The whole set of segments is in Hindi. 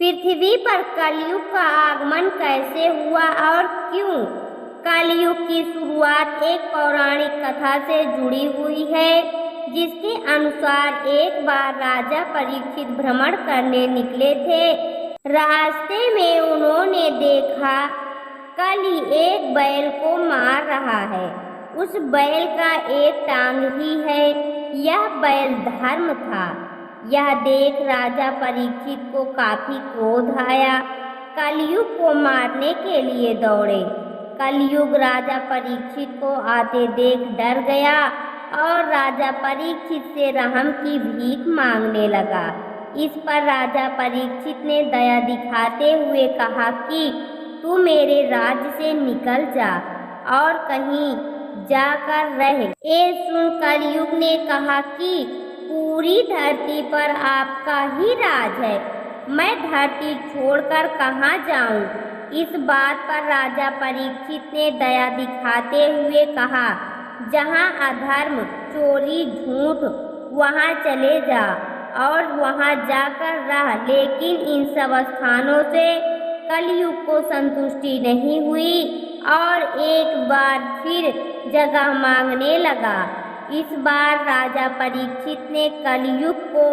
पृथ्वी पर कलयुग का आगमन कैसे हुआ और क्यों? कलयुग की शुरुआत एक पौराणिक कथा से जुड़ी हुई है, जिसके अनुसार एक बार राजा परीक्षित भ्रमण करने निकले थे। रास्ते में उन्होंने देखा कली एक बैल को मार रहा है। उस बैल का एक टांग ही है। यह बैल धर्म था। यह देख राजा परीक्षित को काफी क्रोध आया। कलयुग को मारने के लिए दौड़े। कलयुग राजा परीक्षित को आते देख डर गया और राजा परीक्षित से रहम की भीख मांगने लगा। इस पर राजा परीक्षित ने दया दिखाते हुए कहा कि तू मेरे राज्य से निकल जा और कहीं जाकर रह। ये सुन कलयुग ने कहा कि पूरी धरती पर आपका ही राज है, मैं धरती छोड़कर कहाँ जाऊं? इस बात पर राजा परीक्षित ने दया दिखाते हुए कहा, जहाँ अधर्म, चोरी, झूठ, वहाँ चले जा और वहाँ जाकर रह। लेकिन इन सब स्थानों से कलयुग को संतुष्टि नहीं हुई और एक बार फिर जगह मांगने लगा। इस बार राजा परीक्षित ने कलयुग को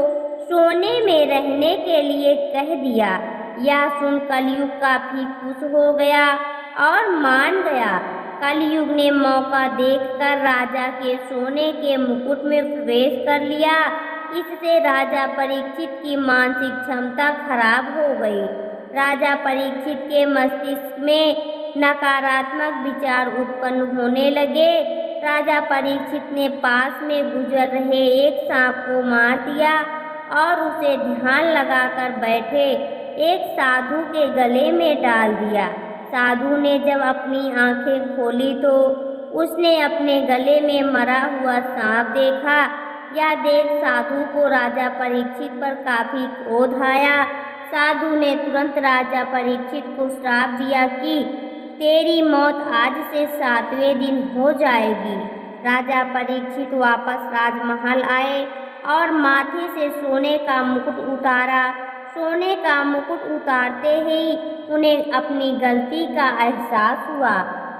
सोने में रहने के लिए कह दिया। यह सुन कलयुग काफी खुश हो गया और मान गया। कलयुग ने मौका देखकर राजा के सोने के मुकुट में प्रवेश कर लिया। इससे राजा परीक्षित की मानसिक क्षमता खराब हो गई। राजा परीक्षित के मस्तिष्क में नकारात्मक विचार उत्पन्न होने लगे। राजा परीक्षित ने पास में गुजर रहे एक सांप को मार दिया और उसे ध्यान लगाकर बैठे एक साधु के गले में डाल दिया। साधु ने जब अपनी आंखें खोली तो उसने अपने गले में मरा हुआ सांप देखा। यह देख साधु को राजा परीक्षित पर काफी क्रोध आया। साधु ने तुरंत राजा परीक्षित को श्राप दिया कि तेरी मौत आज से 7वें दिन हो जाएगी। राजा परीक्षित वापस राजमहल आए और माथे से सोने का मुकुट उतारा। सोने का मुकुट उतारते ही उन्हें अपनी गलती का एहसास हुआ।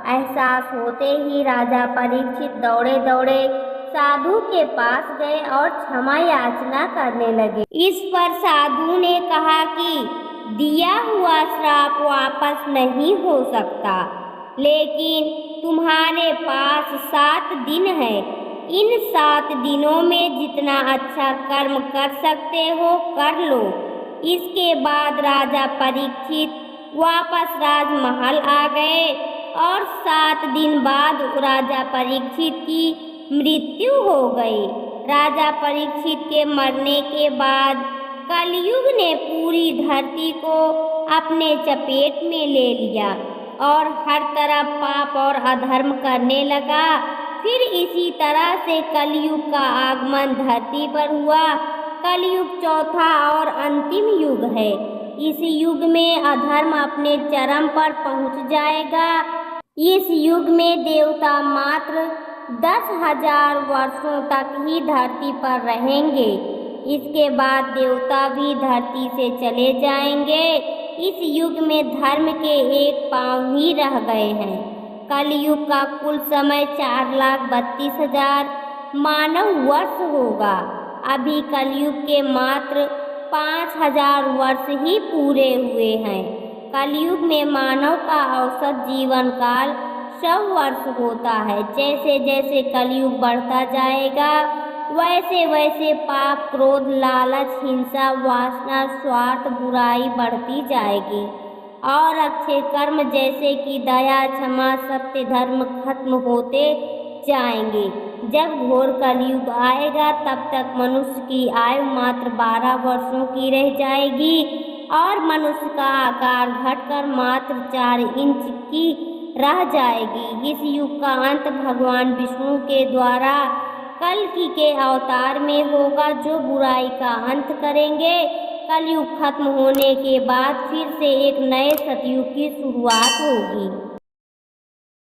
एहसास होते ही राजा परीक्षित दौड़े दौड़े साधु के पास गए और क्षमा याचना करने लगे। इस पर साधु ने कहा कि दिया हुआ श्राप वापस नहीं हो सकता, लेकिन तुम्हारे पास 7 दिन है। इन 7 दिनों में जितना अच्छा कर्म कर सकते हो कर लो। इसके बाद राजा परीक्षित वापस राजमहल आ गए और 7 दिन बाद राजा परीक्षित की मृत्यु हो गई। राजा परीक्षित के मरने के बाद कलयुग ने पूरी धरती को अपने चपेट में ले लिया और हर तरफ पाप और अधर्म करने लगा। फिर इसी तरह से कलयुग का आगमन धरती पर हुआ। कलयुग चौथा और अंतिम युग है। इस युग में अधर्म अपने चरम पर पहुंच जाएगा। इस युग में देवता मात्र 10,000 वर्षों तक ही धरती पर रहेंगे। इसके बाद देवता भी धरती से चले जाएंगे। इस युग में धर्म के एक पांव ही रह गए हैं। कलयुग का कुल समय 4,32,000 मानव वर्ष होगा। अभी कलयुग के मात्र 5,000 वर्ष ही पूरे हुए हैं। कलयुग में मानव का औसत जीवन काल 100 वर्ष होता है। जैसे जैसे कलयुग बढ़ता जाएगा वैसे वैसे पाप, क्रोध, लालच, हिंसा, वासना, स्वार्थ, बुराई बढ़ती जाएगी और अच्छे कर्म जैसे कि दया, क्षमा, सत्य, धर्म खत्म होते जाएंगे। जब घोर कलयुग आएगा तब तक मनुष्य की आयु मात्र 12 वर्षों की रह जाएगी और मनुष्य का आकार घटकर मात्र 4 इंच की रह जाएगी। इस युग का अंत भगवान विष्णु के द्वारा कल्कि के अवतार में होगा, जो बुराई का अंत करेंगे। कलयुग खत्म होने के बाद फिर से एक नए सतयुग की शुरुआत होगी।